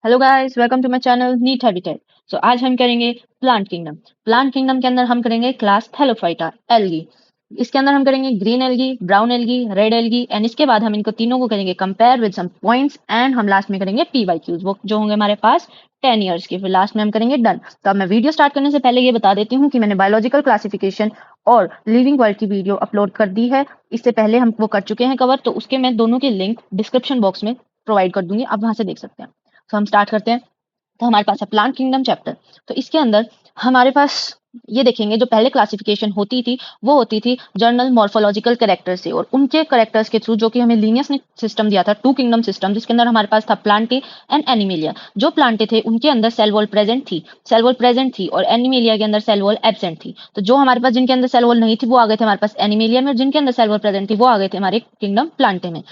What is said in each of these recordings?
Hello guys, welcome to my channel NEET Habitat. आज हम करेंगे प्लांट किंगडम। प्लांट किंगडम के अंदर हम करेंगे क्लास थैलोफाइटा एल्गी। इसके अंदर हम करेंगे green algae, brown algae, red algae and इसके बाद हम इनको तीनों को करेंगे compare with some points and हम लास्ट में करेंगे PYQs वो जो होंगे हमारे पास 10 इयर्स के। फिर लास्ट में हम करेंगे डन। तो अब मैं वीडियो स्टार्ट करने से पहले ये बता देती हूँ कि मैंने बायोलॉजिकल क्लासिफिकेशन और लिविंग वर्ल्ड की वीडियो अपलोड कर दी है। इससे पहले हम वो कर चुके हैं कवर, तो उसके मैं दोनों के लिंक डिस्क्रिप्शन बॉक्स में प्रोवाइड कर दूंगी, आप वहां से देख सकते हैं। तो हम स्टार्ट करते हैं। तो हमारे पास है प्लांट किंगडम चैप्टर। तो इसके अंदर हमारे पास ये देखेंगे, जो पहले क्लासिफिकेशन होती थी वो होती थी जर्नल मॉर्फोलॉजिकल कैरेक्टर से, और उनके कैरेक्टर्स के थ्रू जो कि हमें लीनियस ने सिस्टम दिया था, 2 किंगडम सिस्टम, जिसके अंदर हमारे पास था प्लांटे एंड एनिमेलिया। जो प्लांटे थे उनके अंदर सेल वॉल प्रेजेंट थी और एनिमेलिया के अंदर सेल वॉल एब्सेंट थी। तो जो हमारे पास जिनके अंदर सेल वॉल नहीं थी वो आ गए थे हमारे पास एनिमेलिया में, और जिनके अंदर सेल वॉल प्रेजेंट थी वो आ गए थे हमारे किंगडम प्लांटे में।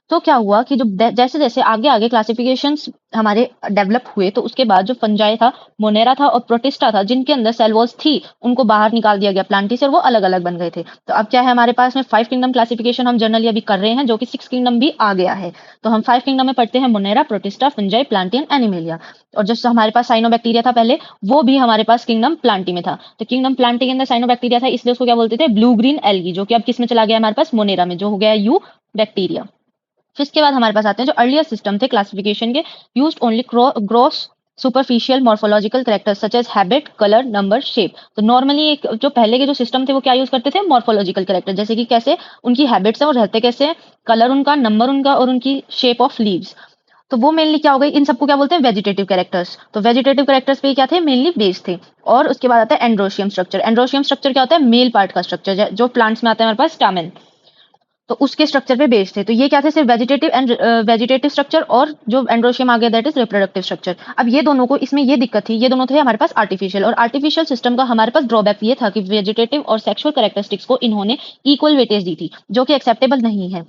तो क्या हुआ कि जो जैसे जैसे आगे आगे क्लासिफिकेशंस हमारे डेवलप हुए, तो उसके बाद जो फंजाई था, मोनेरा था और प्रोटिस्टा था, जिनके अंदर सेल वॉल्स थी, उनको बाहर निकाल दिया गया प्लांटी से और वो अलग अलग बन गए थे। तो अब क्या है हमारे पास में 5 किंगडम क्लासिफिकेशन हम जनरली अभी कर रहे हैं, जो कि 6 किंगडम भी आ गया है। तो हम 5 किंगडम में पढ़ते हैं Monera, protista, fungi, Plantae and animalia. और जो हमारे पास साइनोबैक्टीरिया था पहले, वो भी हमारे पास किंगडम प्लांटी में था। तो किंगडम प्लांटी के अंदर साइनोबैक्टीरिया था, इसलिए उसको क्या बोलते थे, ब्लू ग्रीन एल्गी, जो कि अब किस में चला गया हमारे पास, मोनेरा में, जो हो गया यू बैक्टीरिया। फिर इसके बाद हमारे पास आते हैं जो अर्लियर सिस्टम थे क्लासिफिकेशन के, used only gross superficial morphological characters such as habit, colour, number, shape. तो नॉर्मली एक जो पहले के जो सिस्टम थे वो क्या यूज करते थे, मॉर्फोलॉजिकल कैरेक्टर, जैसे कि कैसे उनकी हैबिट्स है और रहते कैसे हैं, कलर उनका, नंबर उनका और उनकी शेप ऑफ लीव्स। तो वो मेनली क्या हो गई, इन सबको क्या बोलते हैं, वेजिटेटिव कैरेक्टर्स। तो वेजिटेटिव कैरेक्टर्स पे क्या थे, मेनली बेस थे। और उसके बाद आता है एंड्रोशियम स्ट्रक्चर। एंड्रोशियम स्ट्रक्चर क्या होता है, मेल पार्ट का स्ट्रक्चर, जो प्लांट्स में आता है हमारे पास स्टामेन। तो उसके स्ट्रक्चर पे बेस्ड थे। तो ये क्या थे, सिर्फ वेजिटेटिव स्ट्रक्चर, और जो एंड्रोशियम आ गया दैट इज रिप्रोडक्टिव स्ट्रक्चर। अब ये दोनों को इसमें ये दिक्कत थी, ये दोनों थे हमारे पास आर्टिफिशियल, और आर्टिफिशियल सिस्टम का हमारे पास ड्रॉबैक ये था कि वेजिटेटिव और सेक्सुअल कैरेक्टरिस्टिक्स को इन्होंने इक्वल वेटेज दी थी, जो कि एक्सेप्टेबल नहीं है।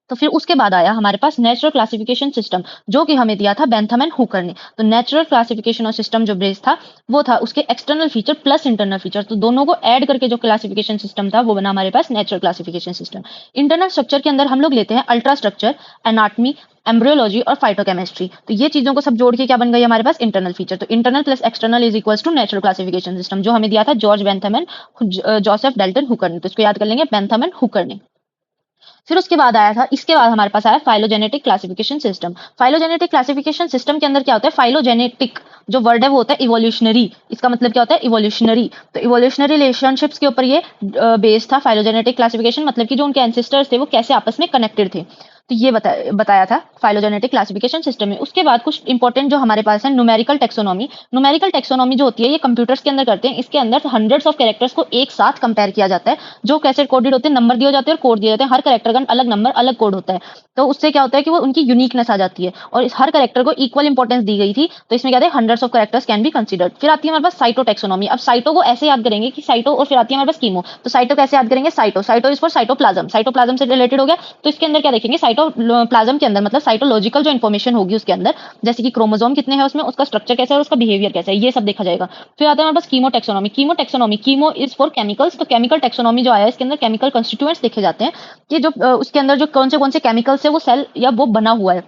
तो फिर उसके बाद आया हमारे पास नेचुरल क्लासिफिकेशन सिस्टम, जो कि हमें दिया था बेंथम एंड हुकर ने। तो नेचुरल क्लासिफिकेशन और सिस्टम जो बेस था वो था उसके external feature plus internal feature, तो दोनों को ऐड करके जो क्लासिफिकेशन सिस्टम था वो बना हमारे पास natural classification system. Internal structure के अंदर हम लोग लेते हैं अल्ट्रा स्ट्रक्चर, एनाटमी, एम्ब्रियोलॉजी और फाइटोकेमिस्ट्री। तो ये चीजों को सब जोड़ के क्या बन गई हमारे पास, इंटरनल फीचर। तो internal plus external is equals to natural classification system, जो हमें दिया था George Bentham and Joseph Dalton Hooker ने। तो इसको याद कर लेंगे, बेंथम एंड हुकर ने। फिर उसके बाद आया था, इसके बाद हमारे पास आया phylogenetic classification system. Phylogenetic classification system के अंदर क्या होता है, फाइलोजेनेटिक जो वर्ड है वो होता है इवोल्यूशनरी। इसका मतलब क्या होता है, इवोल्यूशनरी। तो इवोल्यूशनरी रिलेशनशिप्स के ऊपर ये बेस था फाइलोजेनेटिक क्लासिफिकेशन, मतलब कि जो उनके एंसेस्टर्स थे वो कैसे आपस में कनेक्टेड थे। तो ये बताया था फाइलोजेनेटिक क्लासिफिकेशन सिस्टम में। उसके बाद कुछ इंपॉर्टेंट जो हमारे पास है, न्यूमेरिकल टेक्सोनॉमी। न्यूमेरिकल टेक्सोनॉमी जो होती है ये कंप्यूटर्स के अंदर करते हैं। इसके अंदर हंड्रेड्स ऑफ कैरेक्टर्स को एक साथ कंपेयर किया जाता है, जो कैसे कोडेड होते हैं, नंबर दिए जाते हैं और कोड दिए जाते हैं। हर कैरेक्टर का अलग नंबर अलग कोड होता है। तो उससे क्या होता है कि वो उनकी यूनिकनेस आ जाती है, और इस हर कैरेक्टर को इक्वल इंपॉर्टेंस दी गई थी। तो इसमें क्या है, hundreds of characters can be considered. फिर आती है हमारे पास साइटो टेक्सोनॉमी। अब साइटो को ऐसे याद करेंगे कि साइटो, और फिर आती है हमारे पास कीमो। तो साइटो कैसे याद करेंगे, cyto, cyto is for cytoplasm, cytoplasm से रिलेटेड हो गया। तो इसके अंदर क्या देखेंगे, साइटोप्लाज्म के अंदर मतलब साइटोलॉजिकल जो इन्फॉर्मेशन होगी उसके अंदर, जैसे कि क्रोमोसोम कितने हैं उसमें, उसका स्ट्रक्चर कैसा है और उसका बिहेवियर कैसा है, ये सब देखा जाएगा। फिर आता है हमारे पास chemo taxonomy. Chemo taxonomy, chemo is for chemicals. तो केमिकल टेक्सोनॉमी जो आया है, इसके अंदर केमिकल कंस्टिट्यूएंट्स देखे जाते हैं कि जो उसके अंदर जो कौन से केमिकल से वो सेल या वो बना हुआ है।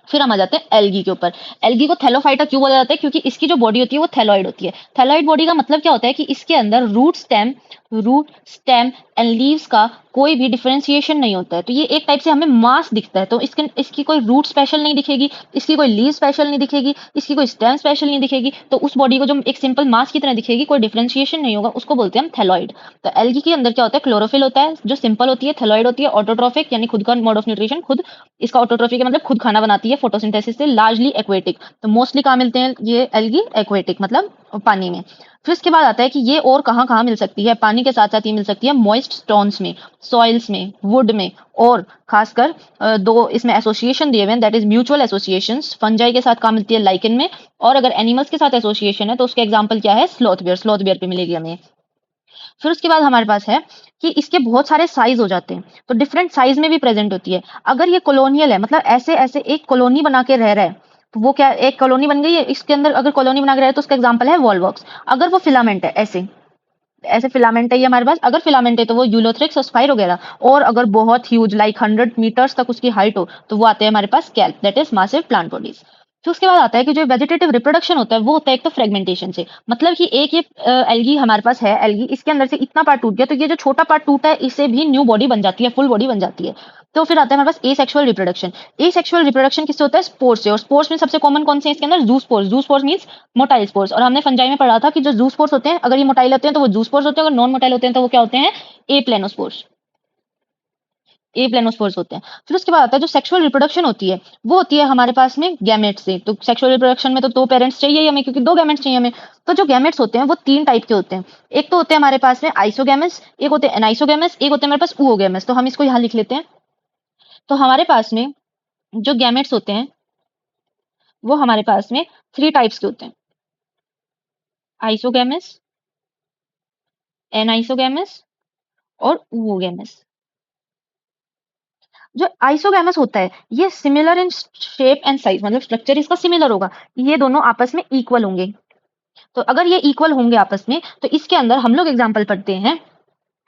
फिर हम आ जाते हैं एल्गी के ऊपर। एल्गी को थैलोफाइटा क्यों बोला जाता है, क्योंकि इसकी जो बॉडी होती है वो थैलॉइड होती है। थैलॉइड बॉडी का मतलब क्या होता है कि इसके अंदर रूट स्टेम एंड लीव्स का कोई भी डिफरेंशिएशन नहीं होता है। तो ये एक टाइप से हमें मास दिखता है। तो इसकी कोई रूट स्पेशल नहीं दिखेगी, इसकी कोई लीव स्पेशल नहीं दिखेगी, इसकी कोई स्टेम स्पेशल नहीं दिखेगी। तो उस बॉडी को जो एक सिंपल मास की तरह दिखेगी, कोई डिफरेंशिएशन नहीं होगा, उसको बोलते हैं हम थैलॉइड। तो एल्गी के अंदर क्या होता है, क्लोरोफिल होता है जो सिंपल होती है, थैलॉइड होती है ऑटोट्रोफिक यानी खुद का मोड ऑफ न्यूट्रिशन, खुद इसका ऑटोट्रोफी का मतलब खुद खाना बनाती है फोटोसिंथेसिस से, लार्जली एक्वेटिक। तो मोस्टली कहाँ मिलते हैं ये एल्गी, एक्वेटिक मतलब पानी में। फिर इसके बाद आता है कि ये और कहाँ कहाँ मिल सकती है, पानी के साथ साथ ये मिल सकती है मॉइस्ट स्टोन्स में, सॉइल्स में, वुड में, और खासकर दो इसमें एसोसिएशन दिए हुए हैं, that is mutual associations. Fungi के साथ कहाँ मिलती है, लाइकन में। और अगर एनिमल्स के साथ एसोसिएशन है तो उसका एग्जाम्पल क्या है, स्लॉथ बियर पे मिलेगी हमें। फिर उसके बाद हमारे पास है कि इसके बहुत सारे साइज हो जाते हैं, तो डिफरेंट साइज में भी प्रेजेंट होती है। अगर ये कॉलोनियल है, मतलब ऐसे ऐसे एक कॉलोनी बना के रह रहा है, तो वो क्या, एक कॉलोनी बन गई है, इसके अंदर अगर कॉलोनी बना के रहे तो उसका एग्जांपल है वॉलवॉक्स। अगर वो फिलामेंट है, ऐसे ऐसे फिलामेंट है ये हमारे पास, अगर फिलामेंट है तो वो यूलोथ्रिक्स और स्पाइर वगैरह। और अगर बहुत ह्यूज लाइक 100 मीटर्स तक उसकी हाइट हो तो वो आते हैं हमारे पास kelp, that is massive plant bodies. फिर उसके बाद आता है कि जो वेजिटेटिव रिप्रोडक्शन होता है वो होता है एक तो फ्रेगमेंटेशन से, मतलब कि एक ये एल्गी हमारे पास है, एल्गी इसके अंदर से इतना पार्ट टूट गया तो ये जो छोटा पार्ट टूटा है इससे भी न्यू बॉडी बन जाती है, फुल बॉडी बन जाती है। तो फिर आता है हमारे पास एसेक्सुअल रिप्रोडक्शन। एसेक्सुअल रिप्रोडक्शन किससे होता है? स्पोर्स से। और स्पोर्स में सबसे कॉमन कौन से हैं इसके अंदर? जू स्पोर्स। जू स्पोर्स मींस मोटाइल स्पोर्स। और हमने फंजाई में पढ़ा था कि जो जू स्पोर्स होते हैं अगर ये मोटाइल होते हैं तो वो जू स्पोर्स होते हैं, अगर नॉन मोटाइल होते हैं तो वो क्या होते हैं? ए प्लेनोस्पोर्स। ए प्लेनोस्पोर्स होते हैं। फिर उसके बाद आता है जो सेक्सुअल रिप्रोडक्शन होती है वो होती है हमारे पास में गैमेट्स से। तो सेक्सुअल रिप्रोडक्शन में तो दो पेरेंट्स चाहिए ही हमें, क्योंकि दो गैमेट्स चाहिए हमें। तो जो गैमेट्स होते हैं वो तीन टाइप के होते हैं। एक तो होते हैं हमारे पास में आइसोगैमस, एक होते हैं एनाइसोगैमस, एक होते हैं हमारे पास ooगैमस। तो हम इसको यहाँ लिख लेते हैं। तो हमारे पास में जो गैमेट्स होते हैं वो हमारे पास में थ्री टाइप्स के होते हैं: आइसोगैमस, एनाइसोगैमस और ooगैमस। जो आइसोगैमस होता है ये similar in shape and size, मतलब स्ट्रक्चर इसका सिमिलर होगा, ये दोनों आपस में इक्वल होंगे। तो अगर ये इक्वल होंगे आपस में तो इसके अंदर हम लोग एग्जांपल पढ़ते हैं।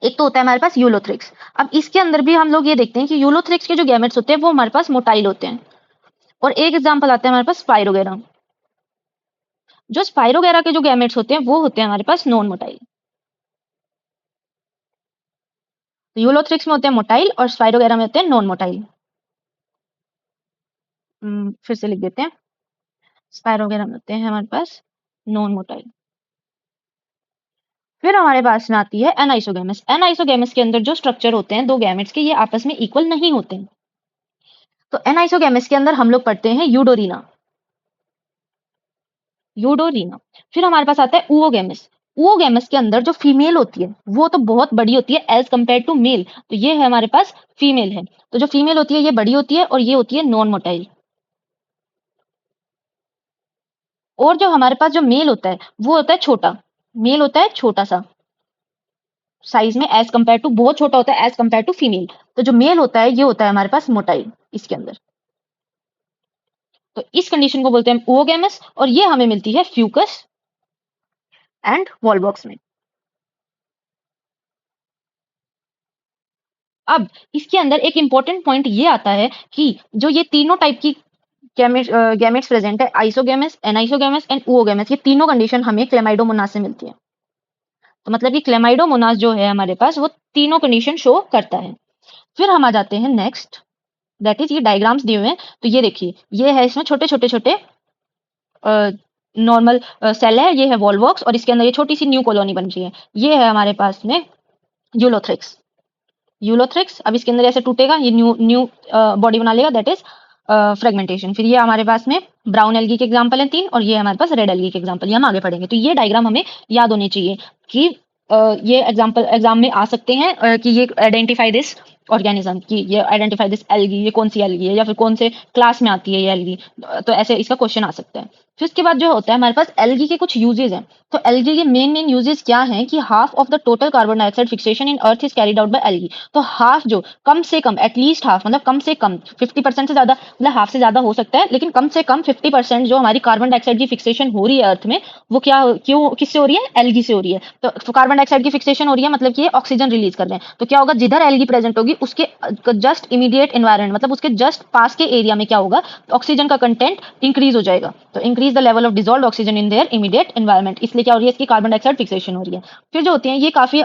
एक तो होता है हमारे पास यूलोथ्रिक्स। अब इसके अंदर भी हम लोग ये देखते हैं कि यूलोथ्रिक्स के जो गैमेट्स होते हैं वो हमारे पास मोटाइल होते हैं। और एक एग्जांपल आता है हमारे पास स्पाइरोगेरा। जो स्पाइरोगेरा के जो गैमेट्स होते हैं वो होते हैं हमारे पास नॉन मोटाइल। यूलोथ्रिक्स में होते हैं मोटाइल और स्पाइरोगेरा में होते हैं नॉन मोटाइल। फिर से लिख देते हैं, स्पाइरोगेरा में होते हैं हमारे पास नॉन मोटाइल। फिर हमारे पास में आती है एनाइसोगैमस। एनाइसोगैमस के अंदर जो स्ट्रक्चर होते हैं दो गैमेट्स के, ये आपस में इक्वल नहीं होते हैं। तो एनाइसोगैमस के अंदर हम लोग पढ़ते हैं यूडोरीना। यूडोरीना। फिर हमारे पास आता है ooगैमस। ooगैमस के अंदर जो फीमेल होती है वो तो बहुत बड़ी होती है एज कम्पेयर टू मेल। तो ये है हमारे पास फीमेल है। तो जो फीमेल होती है ये बड़ी होती है और ये होती है नॉन मोटाइल। और जो हमारे पास जो मेल होता है वो होता है छोटा। मेल होता है छोटा सा साइज में, एज कम्पेयर टू, बहुत छोटा होता है एज कम्पेयर टू फीमेल। तो जो मेल होता है ये होता है हमारे पास मोटाइल इसके अंदर। तो इस कंडीशन को बोलते हैं ooगैमस और ये हमें मिलती है फ्यूकस एंड वॉलबॉक्स में। अब इसके अंदर एक इंपॉर्टेंट पॉइंट ये आता है कि जो ये तीनों टाइप की गैमेट्स प्रेजेंट है, आइसोगैमस, एनाइसोगैमस एंड ooगैमस, ये तीनों कंडीशन हमें क्लेमाइडोमोनास से मिलती है। तो मतलब कि क्लेमाइडोमोनास जो है हमारे पास वो तीनों कंडीशन शो करता है। फिर हम आ जाते हैं नेक्स्ट, दैट इज ये डायग्राम्स दिए हुए हैं। तो ये देखिए, ये है इसमें छोटे छोटे छोटे नॉर्मल सेल है, ये है वॉलवॉक्स और इसके अंदर ये छोटी सी न्यू कॉलोनी बन रही है। ये है हमारे पास में यूलोथ्रिक्स। यूलोथ्रिक्स अब इसके अंदर ऐसे टूटेगा, ये न्यू न्यू बॉडी बना लेगा, दैट इज फ्रेगमेंटेशन। फिर ये हमारे पास में ब्राउन एल्गी के एग्जांपल हैं तीन, और ये हमारे पास रेड एल्गी के एग्जांपल, ये हम आगे पढ़ेंगे। तो ये डायग्राम हमें याद होने चाहिए कि ये एग्जांपल एग्जाम में आ सकते हैं कि ये आइडेंटिफाई दिस ऑर्गेनिज्म, कि ये आइडेंटिफाई दिस एल्गी, ये कौन सी एल्गी है या फिर कौन से क्लास में आती है ये एल्गी। तो ऐसे इसका क्वेश्चन आ सकता है। फिर उसके बाद जो होता है हमारे पास एल्गी के कुछ यूजेज हैं। तो एल्गी के मेन मेन यूजेस क्या हैं कि half of the total carbon dioxide fixation in earth is carried out by algae. तो हाफ, जो कम से कम, एटलीस्ट हाफ, मतलब कम से कम 50% से ज्यादा, मतलब हाफ से ज्यादा हो सकता है लेकिन कम से कम 50% जो हमारी कार्बन डाइऑक्साइड की फिक्सेशन हो रही है अर्थ में, वो क्या, क्यों, किससे हो रही है? एल्गी से हो रही है। तो कार्बन डाइऑक्साइड की फिक्सेशन हो रही है मतलब कि ये ऑक्सीजन रिलीज कर रहे हैं। तो क्या होगा, जिधर एल्गी प्रेजेंट होगी उसके जस्ट इमीडिएट एनवायरमेंट, मतलब उसके जस्ट पास के एरिया में क्या होगा, ऑक्सीजन का कंटेंट इंक्रीज हो जाएगा। तो increase the level of dissolved oxygen in their immediate environment, इसलिए क्या हो रही है, इसकी कार्बन डाइऑक्साइड फिक्सेशन हो रही है। फिर जो होती है ये काफी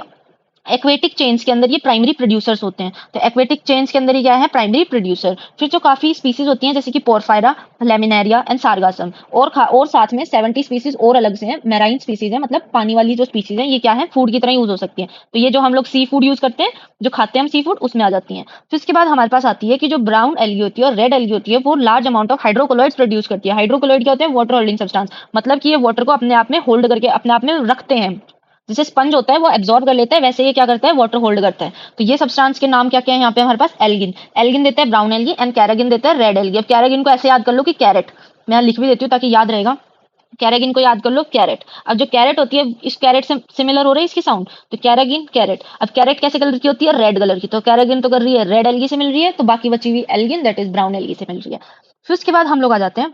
एक्वेटिक चेन्स के अंदर ये प्राइमरी प्रोड्यूसर्स होते हैं। तो एक्वेटिक चेन्स के अंदर ये क्या है, प्राइमरी प्रोड्यूसर। फिर जो काफी स्पीसीज होती हैं जैसे कि पोरफायरा, लेमिनेरिया एंड सार्गासम, और साथ में 70 स्पीसीज और अलग से हैं, मैराइन स्पीसीज है, मतलब पानी वाली जो स्पीसीज है, ये क्या है, फूड की तरह यूज हो सकती है। तो ये जो हम लोग सी फूड यूज करते हैं, जो खाते हैं हम सी फूड, उसमें आ जाती हैं। फिर इसके बाद हमारे पास आती है कि जो ब्राउन एल्गी होती है और रेड एल्गी होती है वो लार्ज अमाउंट ऑफ हाइड्रोकोलॉइड्स प्रोड्यूस करती है। हाइड्रोकोलॉइड क्या होते हैं, वाटर होल्डिंग सब्सटेंस, मतलब कि ये वाटर को अपने आप में होल्ड करके अपने आप में रखते हैं। जैसे स्पंज होता है वो एब्जॉर्ब कर लेता है, वैसे ये क्या करता है, वाटर होल्ड करता है। तो ये सब्सटेंस के नाम क्या क्या है यहाँ पे हमारे पास, एल्गिन। एल्गिन देता है ब्राउन एल्गी एंड कैरागिन देता है रेड एल्गी। अब कैरागिन को ऐसे याद कर लो कि कैरेट, मैं लिख भी देती हूँ ताकि याद रहेगा। कैरागिन को याद कर लो कैरेट। अब जो कैरेट होती है, इस कैरेट से सिमिलर हो रही है इसकी साउंड, तो कैरागिन, कैरेट। अब कैरेट कैसे कलर की होती है, रेड कलर की। तो कैरागिन तो कर रही है रेड एल्गी से मिल रही है, तो बाकी बची हुई algin that is brown algae से मिल रही है। फिर उसके बाद हम लोग आ जाते हैं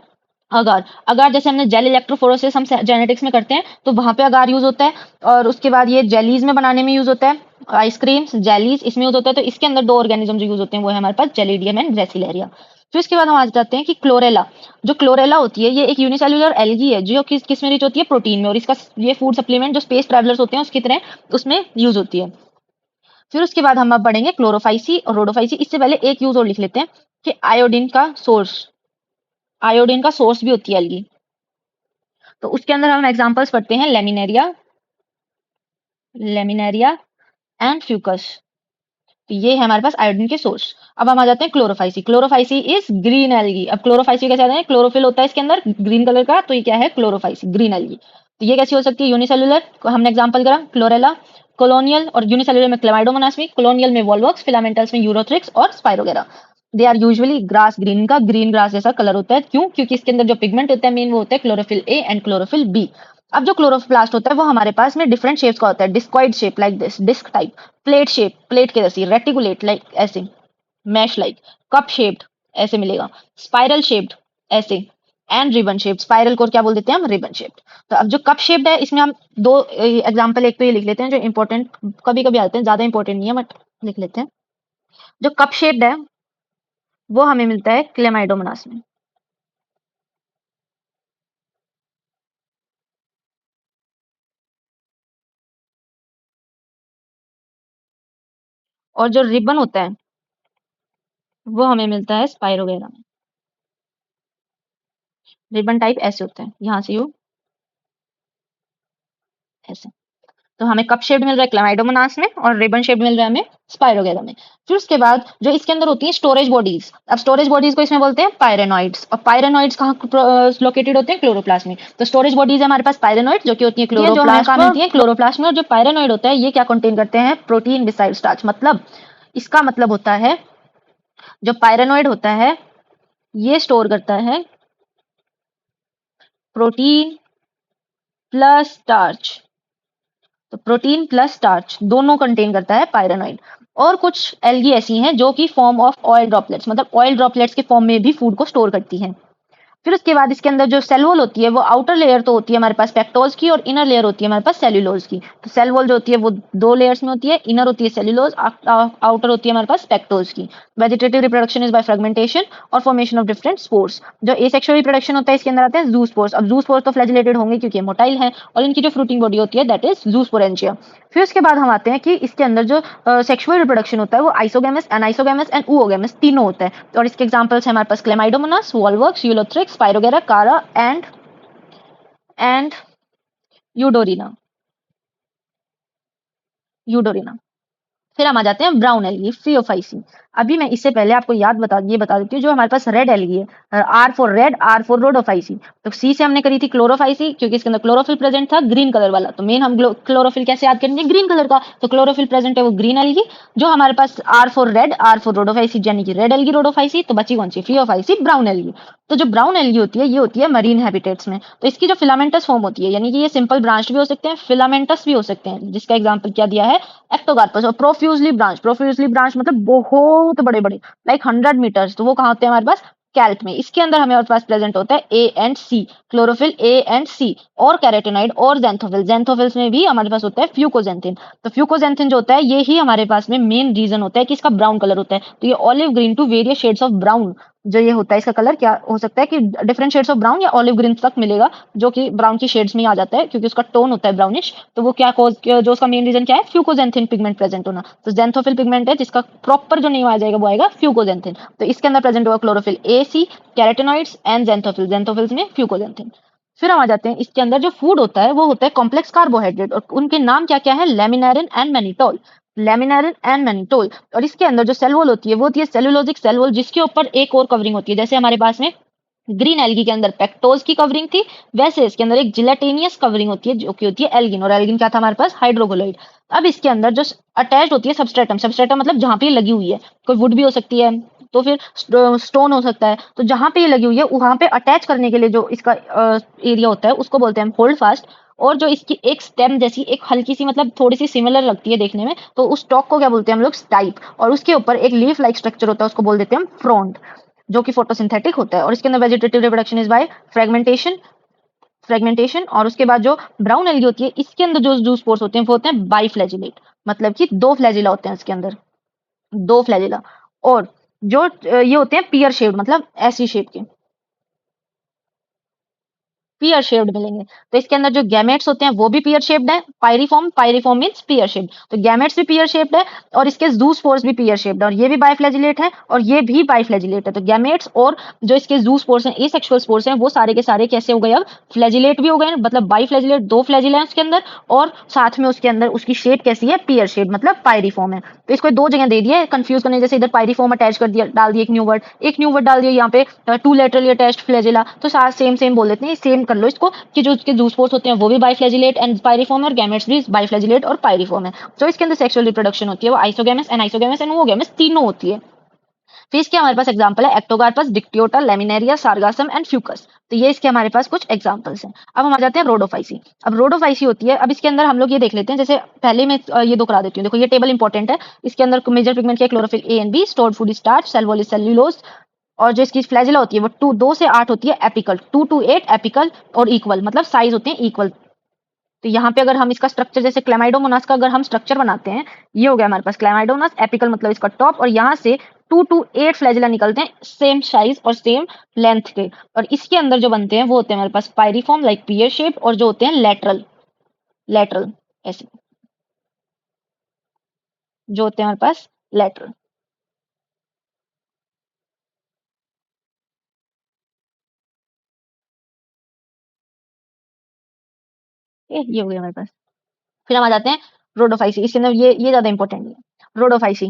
अगार। अगार जैसे हमने जेल इलेक्ट्रोफोरेसिस हम जेनेटिक्स में करते हैं, तो वहां पे अगार यूज होता है। और उसके बाद ये जेलीज में बनाने में यूज होता है। आइसक्रीम्स, जेलीज इसमें यूज होता है। तो इसके अंदर 2 ऑर्गेनिज्म जो यूज होते हैं वो है हमारे पास जेलिडियम एंड ग्रेसिलेरिया। फिर इसके बाद हम आ जाते हैं कि क्लोरेला। जो क्लोरेला होती है ये एक यूनिसेल्युलर एल्गी है जो किस में रिच होती है, प्रोटीन में, और इसका ये फूड सप्लीमेंट जो स्पेस ट्रैवलर्स होते हैं उसकी तरह उसमें यूज होती है। फिर उसके बाद हम अब बढ़ेंगे क्लोरोफाइसी और रोडोफाइसी। इससे पहले एक यूज और लिख लेते हैं कि आयोडीन का सोर्स भी होती है एल्गी। तो उसके अंदर हम एग्जांपल्स पढ़ते हैं लेमिनेरिया एंड फ्यूकस। तो ये है हमारे पास आयोडीन के सोर्स। अब हम आ जाते हैं Chlorophyceae. Chlorophyceae is green algae. अब क्लोरोफाइसी कैसे आते हैं, क्लोरोफिल होता है इसके अंदर ग्रीन कलर का, तो ये क्या है, क्लोरोफाइसी, ग्रीन एल्गी। तो ये कैसी हो सकती है, यूनिसेलुलर, हमने एग्जांपल करा क्लोरेला। कॉलोनियल और यूनिसेलुलर में क्लेमाइडोमोनास में, कॉलोनियल में वॉल्वॉक्स, फिलामेंटल्स में यूरोथ्रिक्स और spirogyra. They are usually grass green का ग्रीन ग्रास जैसा कलर होता है। क्यों, क्योंकि इसके अंदर जो पिगमेंट होता है मेन वो होता है chlorophyll A and chlorophyll B. अब जो क्लोरोप्लास्ट होता है वो हमारे पास में डिफरेंट शेप्स का होता है, discoid shape like this, disc type, plate shape, plate के जैसी, रेटिकुलेट लाइक ऐसे, मैश लाइक, कप शेप्ड ऐसे मिलेगा, स्पाइरल शेप्ड ऐसे, एंड रिबन शेप्ड। स्पाइरल को क्या बोल देते हैं हम, रिबन शेप्ड। तो अब जो कप शेप्ड है इसमें हम 2 एग्जांपल, एक तो ये लिख लेते हैं जो इंपॉर्टेंट कभी कभी आते हैं, ज्यादा इंपॉर्टेंट नहीं है बट लिख लेते हैं। जो कप शेप्ड है वो हमें मिलता है क्लेमाइडोमोनास में, और जो रिबन होता है वो हमें मिलता है स्पाइरोगेरा में। रिबन टाइप ऐसे होते हैं, यहाँ से यू ऐसे। तो हमें कप शेप्ड मिल रहा है क्लाइडोमोनास में, और रिबन शेप्ड मिल रहा है हमें स्पाइरोगेरा में। फिर उसके बाद जो इसके अंदर होती है स्टोरेज बॉडीज। अब स्टोरेज बॉडीज को इसमें बोलते हैं पायरेनॉइड्स, और पायरेनॉइड्स कहाँ लोकेटेड होते हैं, क्लोरोप्लास्ट में। तो स्टोरेज बॉडीज है हमारे पास पायरेनॉइड जो कि होती है क्लोरोप्लास्ट में, मिलती है क्लोरोप्लास्ट में। और जो पायरेनॉइड होता है ये क्या कंटेन करते हैं, प्रोटीन बिसाइड स्टार्च। मतलब इसका मतलब होता है जो पायरेनॉइड होता है ये स्टोर करता है प्रोटीन प्लस स्टार्च। तो प्रोटीन प्लस स्टार्च दोनों कंटेन करता है पायरेनॉइड। और कुछ एल्गी ऐसी हैं जो कि फॉर्म ऑफ ऑयल ड्रॉपलेट्स, मतलब ऑयल ड्रॉपलेट्स के फॉर्म में भी फूड को स्टोर करती हैं। फिर उसके बाद इसके अंदर जो सेल वॉल होती है वो आउटर लेयर तो होती है हमारे पास पेक्टोज की, और इनर लेयर होती है हमारे पास सेल्यूलोज की। तो सेल वॉल जो होती है वो 2 लेयर्स में होती है, इनर होती है सेल्यूलोज, आउटर होती है हमारे पास पेक्टोज की। Vegetative reproduction is by fragmentation और फॉर्मेशन ऑफ डिफरेंट स्पोर्स। जो एसेक्सुअल रिप्रोडक्शन होता है इसके अंदर आते हैं जू स्पोर्स। अब जू स्पोर्स तो फ्लैजिलेटेड होंगे क्योंकि मोटाइल है, और इनकी जो फ्रूटिंग बॉडी होती है दैट इज जूस्पोरेंशिया। फिर उसके बाद हम आते हैं कि इसके अंदर जो सेक्सुअल रिप्रोडक्शन होता है वो आइसोगेमस, एनाइसोगेमस एंड ooगेमस तीनों होता है। और इसके एग्जांपल्स हैं हमारे पास क्लेमाइडोमोनास, वॉल्वॉक्स, यूलोथ्रिक्स, स्पाइरोगेरा, कारा एंड यूडोरिना यूडोरिना। फिर हम आ जाते हैं ब्राउन एल्गी, फियोफाइसी। अभी मैं इससे पहले आपको ये बता देती हूँ जो हमारे पास रेड एल्गी है, R for red, R for Rhodophyceae. तो सी से हमने करी थी क्लोरोफाइसी क्योंकि इसके अंदर क्लोरोफिल प्रेजेंट था ग्रीन कलर वाला। तो मेन हम क्लोरोफिल कैसे याद करेंगे, ग्रीन कलर का। तो क्लोरोफिल प्रेजेंट है वो ग्रीन एल्गी। जो हमारे पास R for red, R for rhodophyceae, यानी कि रेड एल्गी रोडोफाइसी। तो बची कौन सी, फियोफाइसी, ब्राउन एल्गी। तो जो ब्राउन एल्गी होती है ये होती है मरीन हैबिटेट्स में। तो इसकी जो फिलामेंटस फॉर्म होती है, यानी कि ये सिंपल ब्रांच भी हो सकते हैं, फिलामेंटस भी हो सकते हैं, जिसका एग्जांपल क्या दिया है, एक्टोकार्पस। और प्रोफ्यूजली ब्रांच मतलब बहुत बड़े बड़े, लाइक 100 मीटर्स। तो वो कहाँ होते हैं हमारे पास, कैल्प में। इसके अंदर हमारे पास प्रेजेंट होता है A and C, chlorophyll A and C, और कैरोटिनॉइड और जेंथोफिल। जेंथोफिल्स में भी हमारे पास होता है फ्यूकोजेंथिन। तो फ्यूकोजेंथिन जो होता है ये ही हमारे पास में मेन रीजन होता है कि इसका ब्राउन कलर होता है। तो ये olive green to various shades of brown जो ये होता है, इसका कलर क्या हो सकता है कि डिफरेंट शेड्स ऑफ ब्राउन या ऑलिव ग्रीन तक मिलेगा, जो कि ब्राउन की शेड्स में ही आ जाता है क्योंकि उसका टोन होता है ब्राउनिश। तो वो क्या कॉज, जो उसका मेन रीजन क्या है, फ्यूकोजेंथिन पिगमेंट प्रेजेंट होना। तो जेंथोफिल पिगमेंट है जिसका प्रॉपर जो नेम आ जाएगा वो आएगा फ्यूकोजेंथिन। तो इसके अंदर प्रेजेंट होगा chlorophyll A C, carotenoids and xanthophyll, xanthophylls में फ्यूकोजेंथिन। फिर हम आ जाते हैं इसके अंदर जो फूड होता है वो होता है कॉम्प्लेक्स कार्बोहाइड्रेट, और उनके नाम क्या क्या है, लेमिनारिन एंड मैनिटोल, लेमिनारिन एंड मैनिटोल। और इसके अंदर जो सेल वॉल होती है वो होती है सेलुलोजिक सेल वॉल, जिसके ऊपर एक और कवरिंग होती है। जैसे हमारे पास में ग्रीन एल्गी के अंदर पेक्टोज की कवरिंग थी, वैसे इसके अंदर एक जिलेटेनियस कवरिंग होती है जो कि होती है एल्गिन। और एल्गिन क्या था हमारे पास, हाइड्रोकोलोइड। अब इसके अंदर जो अटैच होती है सबस्ट्रेटम, सबस्ट्रेटम मतलब जहां पे ये लगी हुई है, कोई वुड भी हो सकती है, तो फिर स्टोन हो सकता है। तो जहां पे ये लगी हुई है वहां पे अटैच करने के लिए जो इसका एरिया होता है उसको बोलते हैं हम होल्ड फास्ट। और जो इसकी एक स्टेम जैसी एक हल्की सी, मतलब थोड़ी सी सिमिलर लगती है देखने में, तो उस स्टॉक को क्या बोलते हैं हम लोग, स्टाइप। और उसके ऊपर एक लीफ लाइक स्ट्रक्चर होता है उसको बोल देते हैं हम फ्रॉन्ट, जो कि फोटोसिंथेटिक होता है। और इसके अंदर vegetative reproduction is by fragmentation. और उसके बाद जो ब्राउन एल्गी होती है इसके अंदर जो जूस पोर्स होते हैं वो होते हैं बाइफ्लैजिलेट, मतलब कि 2 फ्लैजिला होते हैं इसके अंदर, 2 फ्लैजिला। और जो ये होते हैं पियर शेप्ड, मतलब ऐसी शेप के, पियर शेप्ड मिलेंगे। तो इसके अंदर जो गैमेट्स होते हैं वो भी पियर शेप्ड है, पायरिफॉर्म, पायरिफॉर्म मींस पियर शेप्ड, तो गैमेट्स भी पियर शेप्ड है और इसके जू स्पोर्स भी पियर शेप्ड है, और ये भी बाइफ्लैजिलेट है और ये भी बाइफ्लैजिलेट है। तो गैमेट्स और जो इसके जू स्पोर्स हैं, एसेक्सुअल स्पोर्स हैं, वो सारे के सारे कैसे हो गए, अब फ्लैजिलेट भी हो गए, मतलब बाइफ्लैजिलेट, 2 फ्लैजिला है उसके अंदर, और साथ में उसके अंदर उसकी शेप कैसी है, पियर शेप, मतलब पायरिफॉर्म है। तो इसको 2 जगह दे दिया है कंफ्यूज करने, जैसे इधर पायरिफॉर्म अटैच कर दिया, डाल दिया एक न्यू वर्ड डाल दिया यहाँ पे, 2 लैटरली अटैच्ड फ्लैजिला, तो साथ सेम सेम बोल देते हैं, सेम कर लो इसको, कि जो उसके जू स्पोर्स होते हैं वो भी बाइफ्लैजिलेट एंड पायरिफॉर्म है, और गैमेट्स भी बाइफ्लैजिलेट और पायरिफॉर्म है। जो इसके अंदर सेक्सुअल रिप्रोडक्शन होती है वो आइसोगैमस, एनाइसोगैमस एंड ओगैमस तीनों होती है। फिर इसके हमारे पास एग्जांपल है ectocarpus, dictyota, laminaria, sargassum and fucus. तो ये इसके हमारे पास कुछ एग्जांपल्स हैं। अब हम आ जाते हैं रोडोफाइसी। अब रोडोफाइसी होती है, अब इसके अंदर हम लोग ये देख लेते हैं, जैसे पहले मैं ये दो करा देती हूँ। देखो ये टेबल इंपॉर्टेंट है, इसके अंदर मेजर पिगमेंट क्या, chlorophyll A and B, stored food starch, cell wall cellulose, और जो इसकी फ्लैजिला होती है वो 2 से 8 होती है एपिकल, 2 to 8 एपिकल, और इक्वल मतलब साइज होते हैं इक्वल। तो यहाँ पे अगर हम इसका स्ट्रक्चर, जैसे क्लेमाइडोमोनास का अगर हम स्ट्रक्चर बनाते हैं, ये हो गया हमारे पास क्लेमाइडोमोनास, एपिकल मतलब इसका टॉप, और यहाँ से 2 to 8 फ्लैजिला निकलते हैं सेम साइज और सेम लेंथ के, और इसके अंदर जो बनते हैं वो होते हैं हमारे पास पायरिफॉर्म लाइक पियर शेप, और जो होते हैं लेटरल, लेटरल ऐसे, जो होते हैं हमारे पास लेटरल। ये हो गया हमारे पास। फिर हम आ जाते हैं रोडोफाइसी। इसके अंदर ये ज्यादा इंपॉर्टेंट है, Rhodophyceae.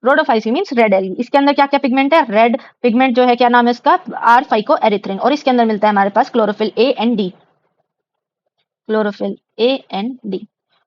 Rhodophyceae means red algae. इसके अंदर क्या क्या पिगमेंट है, रेड पिगमेंट जो है, क्या नाम है इसका, आर फाइको एरिथ्रिन, और इसके अंदर मिलता है हमारे पास chlorophyll A and D, chlorophyll A and D,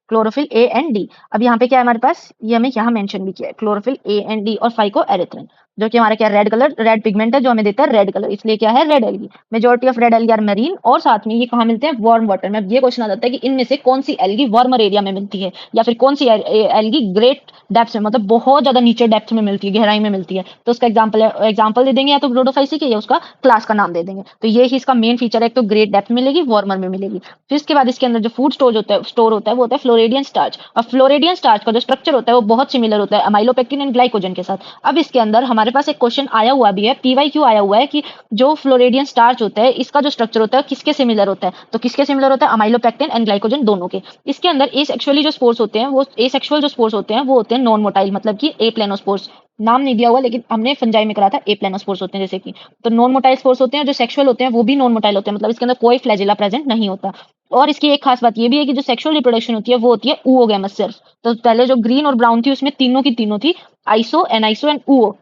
chlorophyll A and D. अब यहाँ पे क्या है हमारे पास, ये हमें यहाँ मेंशन भी किया है, क्लोरोफिल ए एंड डी और फाइको एरिथ्रिन, जो कि हमारा क्या रेड कलर, रेड पिगमेंट है जो हमें देता है रेड कलर, इसलिए क्या है red algae. Majority of red algae are marine, और साथ में ये कहाँ मिलते हैं, वार्म वाटर में। अब ये क्वेश्चन आ जाता है कि इनमें से कौन सी एल्गी वार्मर एरिया में मिलती है, या फिर कौन सी एल्गी ग्रेट डेप्थ में, मतलब बहुत ज्यादा नीचे डेप्थ में मिलती है, गहराई में मिलती है। तो उसका एग्जाम्पल दे देंगे, या तो रोडोफाइसी के, या उसका क्लास का नाम दे देंगे। तो ये ही इसका मेन फीचर है, एक तो ग्रेट डेप्थ में मिलेगी, वार्मर में मिलेगी। फिर इसके बाद इसके अंदर जो फूड स्टोर होता है वो होता है फ्लोरेडियन स्टार्च, और फ्लोरेडियन स्टार्च का जो स्ट्रक्चर होता है वो बहुत सिमिलर होता है अमाइलोपेक्टिन एंड ग्लाइकोजन के साथ। अब इसके अंदर हमारे पास एक क्वेश्चन आया हुआ भी है, पीवाईक्यू आया हुआ है, कि जो फ्लोरेडियन स्टार्च होता है इसका जो स्ट्रक्चर होता है किसके सिमिलर होता है, तो किसके सिमिलर होता है, अमाइलोपेक्टिन एंड ग्लाइकोजन दोनों के। इसके अंदर एसेक्सुअली जो स्पोर्स होते हैं, वो एसेक्सुअल जो स्पोर्स होते हैं वो होते हैं नॉन मोटाइल, मतलब कि ए प्लेनोस्पोर्स, नाम नहीं दिया हुआ लेकिन हमने फंजाई में करा था, ए प्लेनोस्पोर्स होते हैं जैसे कि। तो नॉन मोटाइल स्पोर्स होते हैं, जो सेक्सुअल होते हैं वो भी नॉन मोटाइल होते हैं, मतलब इसके अंदर कोई फ्लैजिला प्रेजेंट नहीं होता। और इसकी एक खास बात ये भी है कि जो सेक्सुअल रिप्रोडक्शन होती है वो होती है oogamous सिर्फ। तो पहले जो ग्रीन और ब्राउन थी उसमें तीनों की तीनों थी आइसो, एनाइसो एंड ऊओ,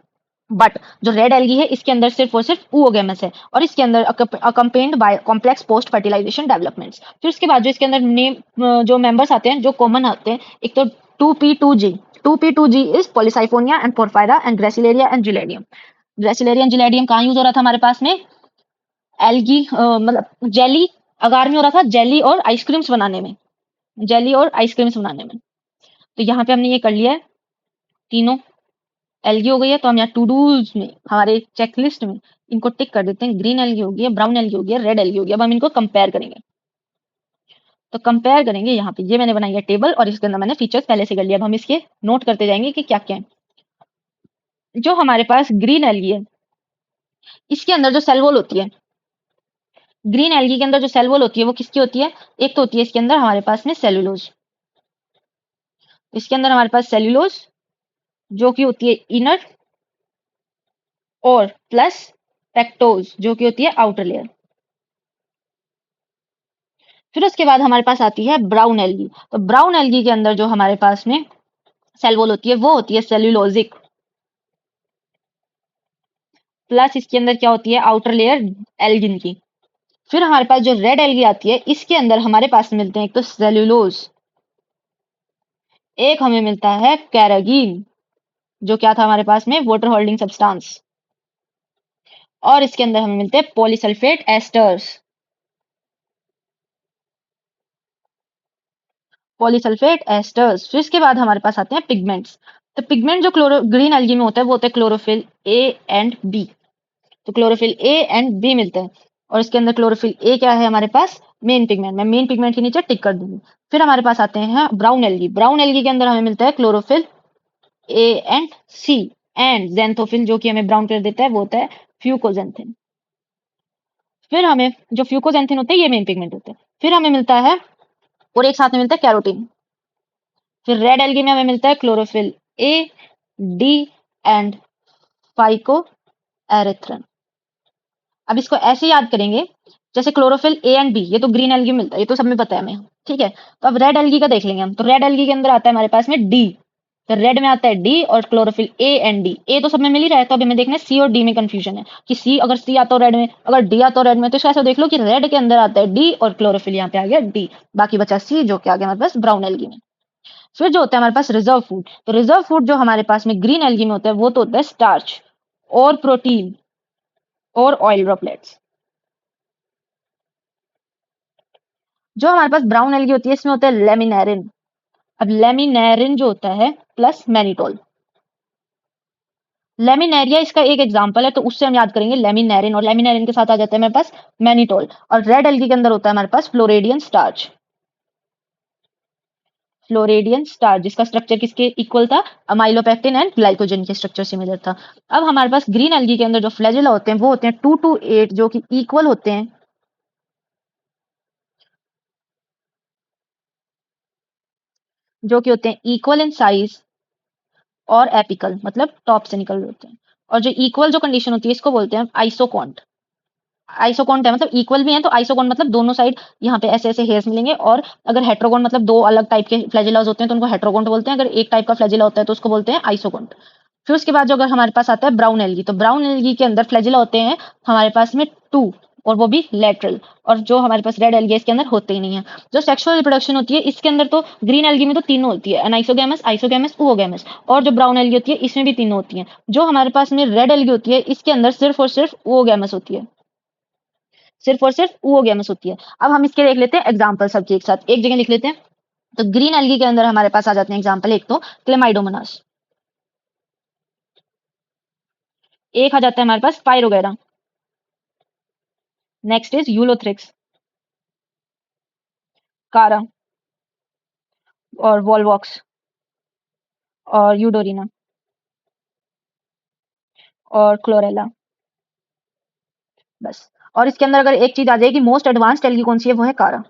बट जो रेड एल्गी है इसके अंदर सिर्फ और सिर्फ oogamous है, और इसके अंदर accompanied by complex post fertilisation developments. फिर उसके बाद जो इसके अंदर नेम जो मेंबर्स आते हैं, जो कॉमन आते हैं, एक तो 2p2g, 2p2g is Polysiphonia and porphyra and gracilaria and gelidium. Gracilaria and gelidium कहाँ यूज हो रहा था हमारे पास में, एल्गी मतलब जेली, अगार में हो रहा था जेली और आइसक्रीम्स बनाने में, जेली और आइसक्रीम्स बनाने में। तो यहाँ पे हमने ये कर लिया है, तीनों एल्गी हो गई है, तो हम यहाँ टू डूज में, हमारे चेकलिस्ट में इनको टिक कर देते हैं। ग्रीन एल्गी हो गई है, ब्राउन एल्गी हो गई है, रेड एल्गी हो गई है। अब हम इनको कंपेयर करेंगे, तो कंपेयर करेंगे यहाँ पे, ये मैंने बनाई है टेबल, और इसके अंदर मैंने फीचर्स पहले से कर लिया। अब हम इसके नोट करते जाएंगे कि क्या क्या है। जो हमारे पास ग्रीन एल्गी है, इसके अंदर जो सेल वॉल होती है, ग्रीन एल्गी के अंदर जो सेल वॉल होती है वो किसकी होती है, एक तो होती है इसके अंदर हमारे पास में सेलुलोज, इसके अंदर हमारे पास सेल्यूलोज जो कि होती है इनर, और प्लस पेक्टोज जो कि होती है आउटर लेयर। फिर उसके बाद हमारे पास आती है ब्राउन एल्गी। तो ब्राउन एल्गी के अंदर जो हमारे पास में सेल वॉल होती है वो होती है सेल्यूलोजिक, प्लस इसके अंदर क्या होती है आउटर लेयर एल्गिन की। फिर हमारे पास जो रेड एल्गी आती है इसके अंदर हमारे पास मिलते हैं एक तो सेल्यूलोज, एक हमें मिलता है कैरागीन जो क्या था हमारे पास में वाटर होल्डिंग सब्सटेंस, और इसके अंदर हमें मिलते हैं पॉलीसल्फेट एस्टर्स, पॉलीसल्फेट एस्टर्स। फिर इसके बाद हमारे पास आते हैं पिगमेंट्स। तो पिगमेंट जो क्लोरो ग्रीन एल्गी में होता है वो होता है क्लोरोफिल ए एंड बी, तो क्लोरोफिल ए एंड बी मिलते हैं। और इसके अंदर क्लोरोफिल ए क्या है हमारे पास, मेन पिगमेंट। मैं मेन पिगमेंट के नीचे टिक कर दूंगी। फिर हमारे पास आते हैं ब्राउन एल्गी। ब्राउन एल्गी के अंदर हमें मिलता है chlorophyll A and C and xanthophyll, जो कि हमें ब्राउन कलर देता है वो होता है फ्यूकोजेंथिन। फिर हमें जो फ्यूकोजेंथिन होते हैं ये मेन पिगमेंट होते हैं। फिर हमें मिलता है और एक साथ में मिलता है कैरोटीन। फिर रेड एल्गी में हमें मिलता है chlorophyll A, D and phyco erythrin. अब इसको ऐसे याद करेंगे जैसे क्लोरोफिल ए एंड बी, ये तो ग्रीन एल्गी में मिलता है, ये तो सब में पता है हमें, ठीक है। तो अब रेड एल्गी का देख लेंगे हम। तो रेड एल्गी के अंदर आता है हमारे पास में डी। तो रेड में आता है डी और क्लोरोफिल ए एंड डी। ए तो सब में मिल ही रहा है, तो अभी हमें देखना है सी और डी में कंफ्यूजन है कि सी, अगर सी आता हो रेड में, अगर डी आता हो रेड में, तो इसको ऐसा देख लो कि रेड के अंदर आता है डी और क्लोरोफिल यहाँ पे आ गया डी, बाकी बचा सी जो कि आ गया हमारे पास ब्राउन एल्गी में। फिर जो होता है हमारे पास रिजर्व फूड। तो रिजर्व फूड जो हमारे पास में ग्रीन एल्गी में होता है वो तो होता है स्टार्च और प्रोटीन और ऑयल ड्रॉपलेट्स। जो हमारे पास ब्राउन एल्गी होती है इसमें होता है लेमिनेरिन। अब लेमिनेरिन जो होता है प्लस मैनिटोल। लेमिनेरिया इसका एक एग्जांपल है, तो उससे हम याद करेंगे लेमिनेरिन, और लेमिनेरिन के साथ आ जाता है हमारे पास मैनिटोल। और रेड एल्गी के अंदर होता है हमारे पास फ्लोरेडियन स्टार्च। फ्लोरेडियन स्टार्च जिसका स्ट्रक्चर किसके इक्वल था, अमाइलोपेक्टिन एंड ग्लाइकोजन के स्ट्रक्चर सिमिलर था। अब हमारे पास ग्रीन एल्गी के अंदर जो फ्लैजेला होते हैं वो होते हैं 2 to 8 जो कि इक्वल होते हैं, जो कि होते हैं इक्वल इन साइज और एपिकल, मतलब टॉप से निकल रहे होते हैं। और जो इक्वल जो कंडीशन होती है इसको बोलते हैं आइसोकॉन्ट। आइसोकॉन्ट है मतलब इक्वल भी है, तो आइसोकॉन्ट मतलब दोनों साइड यहाँ पे ऐसे ऐसे हेयर्स मिलेंगे। और अगर हेट्रोगोन मतलब दो अलग टाइप के फ्लैजिलास होते हैं तो उनको हेट्रोगोन्ट बोलते हैं। अगर एक टाइप का फ्लैजिला होता है तो उसको बोलते हैं आइसोकॉन्ट। फिर उसके बाद जो अगर हमारे पास आता है ब्राउन एल्गी, तो ब्राउन एल्गी के अंदर फ्लैजिला होते हैं हमारे पास में 2, और वो भी लेटरल। और जो हमारे पास रेड एल्गी है इसके अंदर होते ही नहीं है। जो सेक्सुअल रिप्रोडक्शन होती है इसके अंदर, तो ग्रीन एल्गी में तो तीनों होती है, एनाइसोगैमस, आइसोगैमस, oogamous। और जो ब्राउन एल्गी होती है इसमें भी तीनों होती है। जो हमारे पास में रेड एल्गी होती है इसके अंदर सिर्फ और सिर्फ oogamous होती है, सिर्फ और सिर्फ oogamous होती है। अब हम इसके देख लेते हैं एग्जाम्पल सबके एक साथ, एक जगह लिख लेते हैं। तो ग्रीन एल्गी के अंदर हमारे पास आ जाते हैं एग्जाम्पल, एक तो क्लेमाइडोमोनास, एक आ जाता है हमारे पास पायरोगेरा, नेक्स्ट इज यूलोथ्रिक्स, कारा और वॉलवॉक्स और यूडोरिना और क्लोरेला, बस। और इसके अंदर अगर एक चीज आ जाएगी, मोस्ट एडवांस्ड एल्गी कौन सी है, वो है कारा।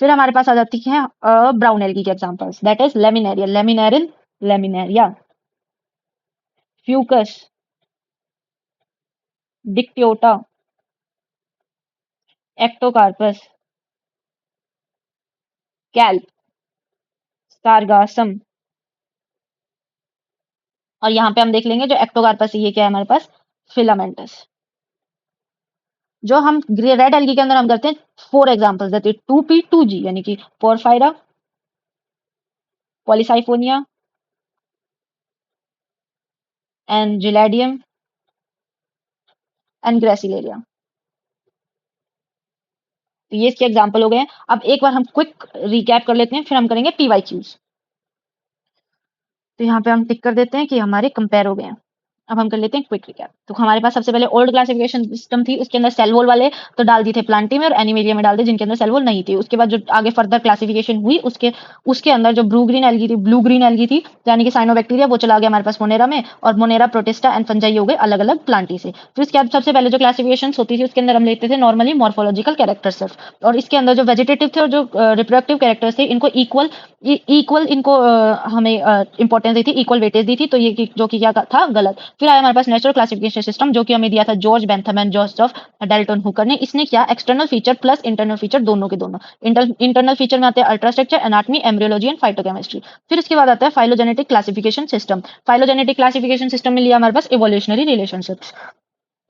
फिर हमारे पास आ जाती है ब्राउन एल्गी के examples, that is laminaria, laminarin, laminaria, fucus, dictyota, ectocarpus, kelp, sargassum. और यहाँ पे हम देख लेंगे जो एक्टोकार्पस है ये क्या है हमारे पास, फिलामेंटस। जो हम रेड एल्गी के अंदर हम करते हैं 4 एग्जांपल्स देते हैं, 2p2g यानी कि porphyra, Polysiphonia and gelidium and gracilaria. तो ये इसके एग्जांपल हो गए हैं। अब एक बार हम क्विक रिकैप कर लेते हैं, फिर हम करेंगे पीवाईक्यूज। तो यहाँ पे हम टिक कर देते हैं कि हमारे कंपेयर हो गए हैं। अब हम कर लेते हैं क्विक रिकैप। तो हमारे पास सबसे पहले ओल्ड क्लासिफिकेशन सिस्टम थी, उसके अंदर सेल वॉल वाले तो डाल दिए थे प्लांटी में और एनिमेलिया में डाल दिए जिनके अंदर सेल वॉल नहीं थी। उसके बाद जो आगे फर्दर क्लासिफिकेशन हुई उसके उसके अंदर जो ब्लू ग्रीन एल्गी थी यानी कि साइनोबैक्टीरिया, वो चला गया हमारे पास मोनेरा में, और मोनेरा, प्रोटिस्टा एंड फंजाई हो गए अलग अलग प्लांटी से। फिर इसके बाद सबसे पहले जो क्लासिफिकेशन होती थी उसके अंदर हम लेते थे नॉर्मली मॉर्फोलॉजिकल कैरेक्टर सिर्फ, और इसके अंदर जो वेजिटेटिव थे और जो रिप्रोडक्टिव कैरेक्टर्स थे इनको इक्वल इक्वल इनको हमें इंपॉर्टेंस दी थी, इक्वल वेटेज दी थी। तो ये जो कि क्या था, गलत। फिर आया हमारे पास नेचुरल क्लासिफिकेशन सिस्टम जो कि हमें दिया था George Bentham and Joseph Dalton Hooker ने। इसने क्या, external feature plus internal feature दोनों के दोनों। इंटरनल फीचर में आते हैं ultrastructure, anatomy, embryology and phytochemistry. फिर इसके बाद आता है phylogenetic classification system. Phylogenetic classification system में लिया हमारे पास इवोल्यूशनरी रिलेशनशिप्स।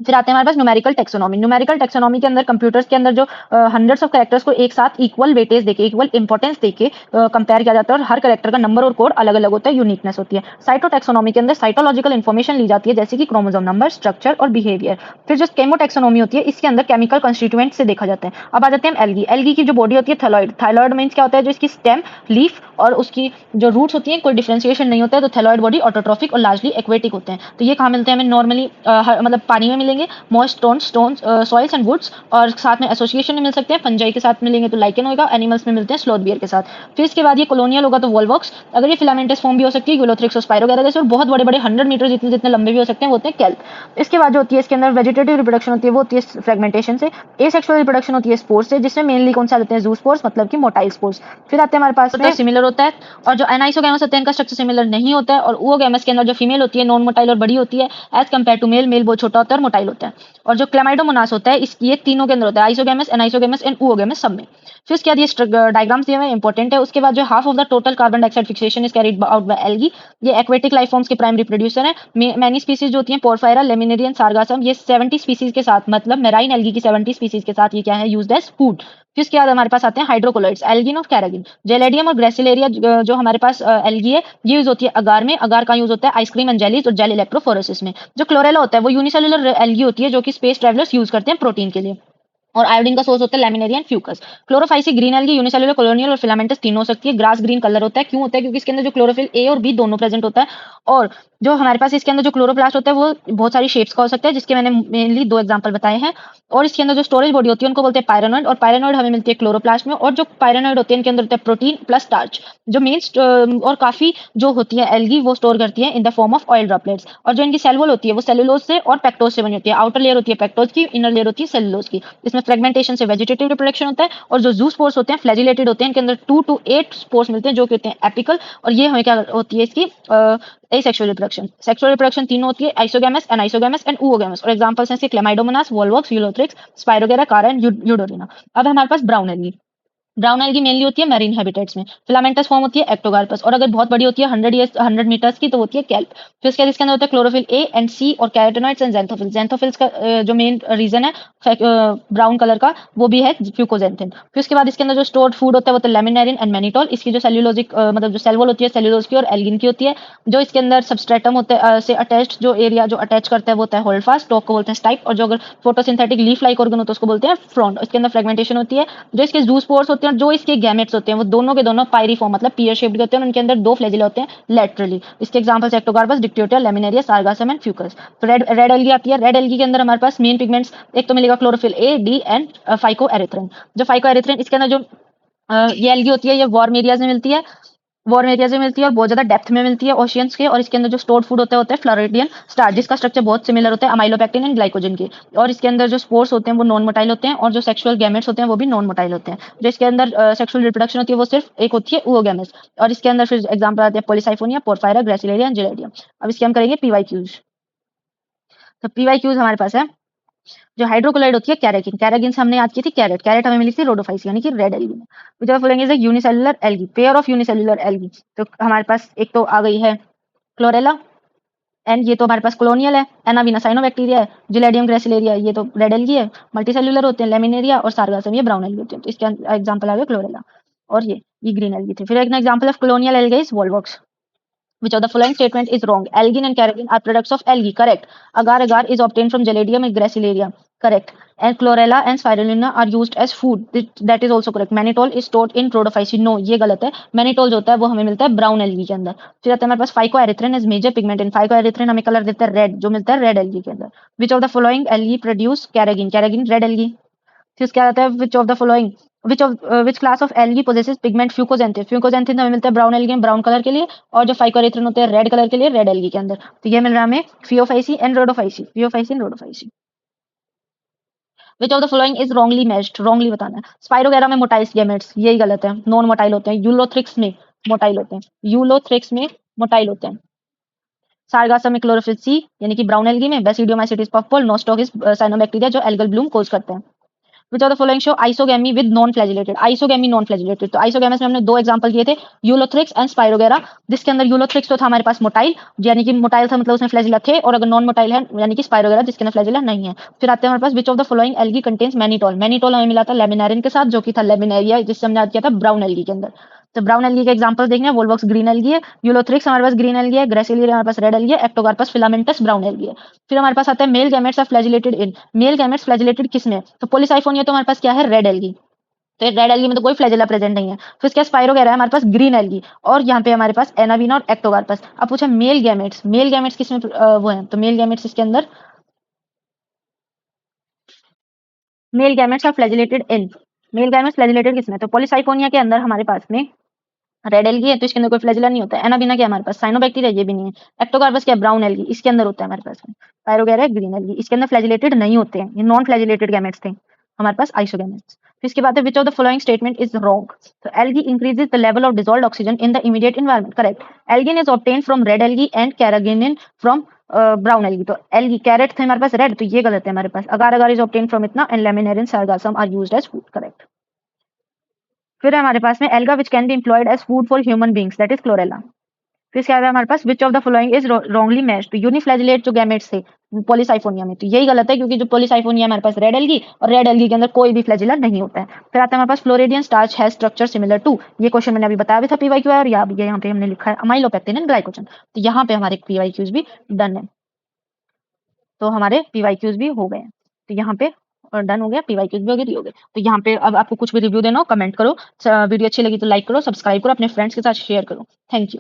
फिर आते हैं हमारे पास न्यूमेरिकल टेक्सोनॉमी। न्यूमेरिकल टेक्सोनॉमी के अंदर कंप्यूटर्स के अंदर जो हंड्रेड्स ऑफ कैरेक्टर्स को एक साथ इक्वल वेटेज देके, इक्वल इंपॉर्टेंस देके कंपेयर किया जाता है, और हर कैरेक्टर का नंबर और कोड अलग अलग होता है, यूनिकनेस होती है। साइटोटेक्सोनॉमी के अंदर साइटोलॉजिकल इन्फॉर्मेशन ली जाती है जैसे कि क्रोमोसोम नंबर, स्ट्रक्चर और बिहेवियर। फिर जो केमोटेक्सोनॉमी होती है इसके अंदर केमिकल कंस्टिट्यूएंट से देखा जाता है। अब आ जाते हैं एल्गी। एल्गी की जो बॉडी होती है थैलॉइड। थैलॉइड मीन्स क्या होता है, जो इसकी स्टेम, लीफ और उसकी जो रूट्स होती है कोई डिफरेंशिएशन नहीं होता है। तो थैलॉइड बॉडी ऑटोट्रॉफिक और लार्जली एक्वेटिक होते हैं। तो ये कहाँ मिलते हैं हमें, नॉर्मली मतलब पानी में मिलेंगे, मिलेंगे moist stone soils and woods, और साथ में एसोसिएशन में मिल सकते हैं, फंजाई के साथ मिलेंगे तो लाइकेन होगा, एनिमल्स में मिलते हैं स्लोथ बियर के साथ। फिर इसके बाद ये कॉलोनियल होगा तो वॉलवॉक्स, अगर ये फिलामेंटस फॉर्म भी हो सकती है यूलोथ्रिक्स और स्पाइरोगेरा जैसे, और बहुत बड़े बड़े 100 मीटर जितने जितने लंबे भी हो सकते हैं वो होते हैं केल्प। इसके बाद जो होती है इसके अंदर वेजिटेटिव रिप्रोडक्शन होती है वो होती है फ्रेगमेंटेशन से, एसेक्सुअल रिप्रोडक्शन होती है स्पोर्स से, जिसमें मेनली कौन से आते हैं जू स्पोर्स मतलब कि मोटाइल स्पोर्स। फिर आते हैं हमारे पास में सिमिलर होता है, और जो एनाइसोगैमस होते हैं इनका स्ट्रक्चर सिमिलर नहीं होता है, और ओगैमस के अंदर जो फीमेल होती है नॉन मोटाइल और बड़ी होती है as compare to male, male बहुत छोटा होता है और मोटाइल होता है। और जो क्लेमाइडोमोनास होता है इसकी ये तीनों के अंदर होता है, आइसोगैमस एनाइसोगैमस एंड ओगैमस सब में। फिर इसके बाद ये डायग्राम्स दिए हुए इंपॉर्टेंट है। उसके बाद जो half of the total carbon dioxide fixation is carried out by algae, ये एक्वेटिक लाइफ फॉर्म्स के प्राइमरी प्रोड्यूसर है। मैनी स्पीसीज जो होती हैं पोरफायरा, लेमिनेरियन, सार्गासम, ये 70 स्पीसीज के साथ मतलब मेराइन एल्गी की 70 स्पीसीज के साथ ये क्या है यूज्ड एज फूड। फिर इसके बाद हमारे पास आते हैं हाइड्रोकोलॉइड्स, एल्गिन और कैरागिन, जेलेडियम और ग्रेसिलेरिया जो हमारे पास एल्गी है ये यूज होती है अगार में, अगार का यूज होता है आइसक्रीम एंड जेलीज और जेल इलेक्ट्रोफोरेसिस में। जो क्लोरेला होता है वो यूनिसेलुलर एल्गी होती है जो कि स्पेस ट्रेवलर्स यूज करते हैं प्रोटीन के लिए, और आयोडीन का सोर्स होता है laminarin Fucus. Chlorophyceae green algae unicellular colonial और फिलामेंटस तीनों हो सकती है। ग्रास ग्रीन कलर होता है, क्यों होता है क्योंकि इसके अंदर जो क्लोरोफिल ए और बी दोनों प्रेजेंट होता है, और जो हमारे पास इसके अंदर जो क्लोरोप्लास्ट होता है वो बहुत सारी शेप्स का हो सकता है जिसके मैंने मेनली 2 एग्जांपल बताए हैं। और इसके अंदर जो स्टोरेज बॉडी होती है उनको बोलते हैं पायरानोइड, और पायरानोइड हमें मिलती है क्लोरोप्लास्ट में, और जो पायरानोइड होते हैं इनके अंदर होता है प्रोटीन प्लस स्टार्च, जो मेन और काफी जो होती है एल्गी वो स्टोर करती है in the form of oil droplets. और जो इनकी सेल वॉल होती है वो सेलुलोज से और पेक्टोज से बनी होती है, आउटर लेयर होती है पेक्टोज की, इनर लेयर होती है सेलुलोज की। इसमें फ्रेगमेंटेशन से वेजिटेटिव रिप्रोडक्शन होता है, और जो जू स्पोर्स होते हैं फ्लैजिलेटेड होते हैं, इनके अंदर 2 to 8 स्पोर्स मिलते हैं जो कि होते हैं एपिकल, और ये हमें क्या होती है इसकी एसेक्सुअल रिप्रोडक्शन। सेक्सुअल रिप्रोडक्शन तीनों होती है, आइसोगैमस, एनाइसोगैमस एंड oogamous, और एग्जांपल्स हैं इसके क्लेमाइडोमोनास, वॉलवॉक्स, यूलोथ्रिक्स, स्पाइरोगेरा, कारा एंड यूडोरिना। अब हमारे पास brown algae. Brown algae mainly होती है मैरीन हैबिटेट्स में, फिलामेंटस फॉर्म होती है एक्टोगार्पस, और अगर बहुत बड़ी होती है 100 मीटर्स की तो होती है केल्प। फिर इसके बाद इसके अंदर होता है क्लोरोफिल ए एंड सी और कैरोटेनॉइड्स एंड ज़ैंथोफिल। ज़ैंथोफिल्स का जो मेन रीजन है ब्राउन कलर का वो भी है फ्यूकोजेंथिन। फिर उसके बाद इसके अंदर जो स्टोर्ड फूड होता है वो होता है लेमिनेरिन एंड मैनिटोल। इसकी जो सेल्यूलोजिक मतलब जो सेल वॉल होती है सेल्यूलोज की और एल्गिन की होती है। जो इसके अंदर सबस्ट्रेटम होता है से अटैच्ड जो एरिया जो अटैच करता है वो होता है होल्डफास्ट, स्टॉक को बोलते हैं स्टाइप, और जो अगर फोटोसिंथेटिक लीफ लाइक ऑर्गन होता है उसको बोलते हैं फ्रॉन्ट। इसके अंदर फ्रेगमेंटेशन होती है। जो इसके जू स्पोर्स होते हैं, जो इसके गैमेट्स होते हैं वो दोनों के दोनों पायरीफॉर्म मतलब पीयर शेप्ड होते हैं, उनके अंदर 2 फ्लैजिला होते हैं लेटरली। इसके examples ectocarpus, dictyota, laminaria, sargassum and fucus. तो रेड एल्गी आती है। रेड एल्गी के अंदर हमारे पास मेन पिगमेंट्स एक तो मिलेगा chlorophyll A, D and phycoerythrin. जो फाइकोएरिथ्रिन इसके अंदर जो ये एल्गी होती है ये वार्म एरियाज में मिलती है, वार्म एरियाज में मिलती है और बहुत ज्यादा डेप्थ में मिलती है ओशियंस के, और इसके अंदर जो स्टोर्ड फूड होता है फ्लोरिडियन स्टार्च, जिसका स्ट्रक्चर बहुत सिमिलर होता है अमाइलोपेक्टिन एंड ग्लाइकोजन के, और इसके अंदर जो स्पोर्स होते हैं वो नॉन मोटाइल होते हैं, और जो सेक्सुअल गैमेट्स होते हैं वो भी नॉन मोटाइल होते हैं। जो इसके अंदर सेक्सुअल रिप्रोडक्शन होती है वो सिर्फ एक होती है oogamous, और इसके अंदर फिर एग्जाम्पल आते हैं Polysiphonia, porphyra, gracilaria and gelidium. अब इसके हम करेंगे पीवाईक्यूज। तो पीवाईक्यूज हमारे पास है जो हाइड्रोक्लोराइड होती है कैरेकिन, कैरेकिन से हमने याद की थी कैरेट, कैरेट हमें मिली थी रोडोफाइसी यानी कि रेड एल्गी में। Which of following is a unicellular algae, pair of unicellular algae. तो हमारे पास एक तो आ गई है क्लोरेला, एंड ये तो हमारे पास कॉलोनियल है, एनाविना साइनोबैक्टीरिया है, जिलेडियम ग्रेसिलेरिया ये तो रेड एल्गी है, मल्टीसेलुलर होते हैं लेमिनेरिया, और सार्गासम ये ब्राउन एल्गी होते हैं। तो इसके एग्जांपल आ गए क्लोरेला, और ये ग्रीन एल्गी थी। फिर एक example of colonial algae is Volvox. Which of the following statement is wrong? Algin and carrageen are products of algae. Correct. Agar-agar is obtained from Geladium and Gracilaria. Correct. And chlorella and spirulina are used as food. That is also correct. Mannitol is stored in rhodophyceae. No, ये गलत है। Mannitol जो होता है वो हमें मिलता है ब्राउन एल्गी के अंदर। फिर आता है हमारे पास phycoerythrin is major pigment in, phycoerythrin हमें कलर देता है रेड, जो मिलता है रेड एल्गी के अंदर। Which of the following algae produce carrageen? Carrageen red algae. फिर उसके आता है which of the following which class of algae possesses pigment fucoxanthin, fucoxanthin हमें मिलता है ब्राउन एल्गी में ब्राउन कलर के लिए, और जो फाइकोएरिथ्रिन होते हैं रेड कलर के लिए रेड एल्गी के अंदर। तो ये मिल रहा है हमें Phaeophyceae and Rhodophyceae, Phaeophyceae and Rhodophyceae. Which of the following is wrongly matched, wrongly बताना है। स्पाइरोगेरा में मोटाइल गैमेट्स, यही गलत है, नॉन मोटाइल होते हैं। यूलोथ्रिक्स में मोटाइल होते हैं, यूलोथ्रिक्स में मोटाइल होते हैं। सारगासम में क्लोरोफिल सी यानी कि ब्राउन एल्गी में, basidiomycetes puffball, Nostoc is cyanobacteria जो एल्गल ब्लूम कोज करते हैं। Which of the following show isogamy with non-flagellated? Isogamy non-flagellated। तो isogamy में हमने 2 एग्जांपल दिए थे, यूलोथ्रिक्स एंड स्पाइरोगेरा। जिसके अंदर यूलोथ्रिक्स तो था हमारे पास मोटाइल, यानी कि मोटाइल था मतलब उसमें फ्लैजिला थे, और अगर नॉन मोटाइल है यानी कि स्पाइरोगेरा जिसके अंदर फ्लैजिला नहीं है। फिर आते हैं हमारे पास which of the following algae contains mannitol, mannitol हमें मिला था लेमिनारिन के साथ जो कि था लेमिनेरिया जिससे हमने याद किया था ब्राउन एल्गी के अंदर। तो ब्राउन एल्गी के एग्जांपल देखने हैं, वोल्वॉक्स ग्रीन एल्गी है, यूलोथ्रिक्स हमारे पास ग्रीन एल्गी है, ग्रेसिलिया हमारे पास रेड एल्गी है, एक्टोकार्पस फिलामेंटस ब्राउन एल्गी है। फिर हमारे पास आता है male gametes are flagellated in, male gametes flagellated किसमें? तो पॉलीसाइफोनिया तो हमारे पास क्या है रेड एल्गी, तो रेड एल्गी में तो कोई फ्लैजिला प्रेजेंट नहीं है। फिर इसके स्पाइरोगेरा है हमारे पास ग्रीन एल्गी, और यहाँ पे हमारे पास एनाविना और एक्टोकार्पस। अब पूछा मेल गैमेट्स, मेल गैमेट्स किसमें वो है? तो मेल गैमेट्स इसके अंदर male gametes are flagellated in, male gametes flagellated किसमें, तो पॉलीसाइफोनिया के अंदर हमारे पास में रेड एल्गी है तो इसके अंदर कोई फ्लैजिला नहीं होता है। एनाबीना क्या हमारे पास, साइनोबैक्टीरिया ये भी नहीं है। एक्टोकार्पस क्या, ब्राउन एल्गी, इसके अंदर होता है हमारे पास में। पायरोगैरा ग्रीन एल्गी, इसके अंदर फ्लैजिलेटेड नहीं होते हैं, ये नॉन फ्लैजिलेटेड गैमेट्स थे हमारे पास, आइसोगैमेट्स। फिर इसके बाद है which of the following statement is wrong, तो algae increases the level of dissolved oxygen in the immediate environment, correct. Algin is obtained from red algae and carrageenan from brown algae, तो algae कैरेट थे हमारे पास red, तो ये गलत है हमारे पास। Agar agar is obtained from इतना and laminarin sargassum are used as food, correct. फिर है हमारे पास में alga which can be employed as food for human beings, that is chlorella. फिर क्या है हमारे पास which of the following is wrongly matched, तो यूनिफ्लैजिलेट जो गैमेट्स थे पॉलीसाइफोनिया में, तो यही गलत है क्योंकि जो पॉलीसाइफोनिया हमारे पास रेड एल्गी, और रेड एल्गी के अंदर कोई भी फ्लैजिला नहीं होता है। फिर आता है हमारे पास floridean starch has structure similar to, ये क्वेश्चन मैंने अभी बताया भी था पीवाईक्यू, और यहाँ पे हमने लिखा है अमाइलोपेक्टिन एंड ग्लाइकोजन, तो यहाँ पे हमारे पीवाईक्यूज भी डन है, तो हमारे पीवाईक्यूज भी हो गए हैं। तो यहाँ पे डन हो गया, पीवाईक्यूज भी हो गए, हो गए। तो यहाँ पे अब आपको कुछ भी रिव्यू देना हो कमेंट करो, वीडियो अच्छी लगी तो लाइक करो, सब्सक्राइब करो, अपने फ्रेंड्स के साथ शेयर करो। Thank you.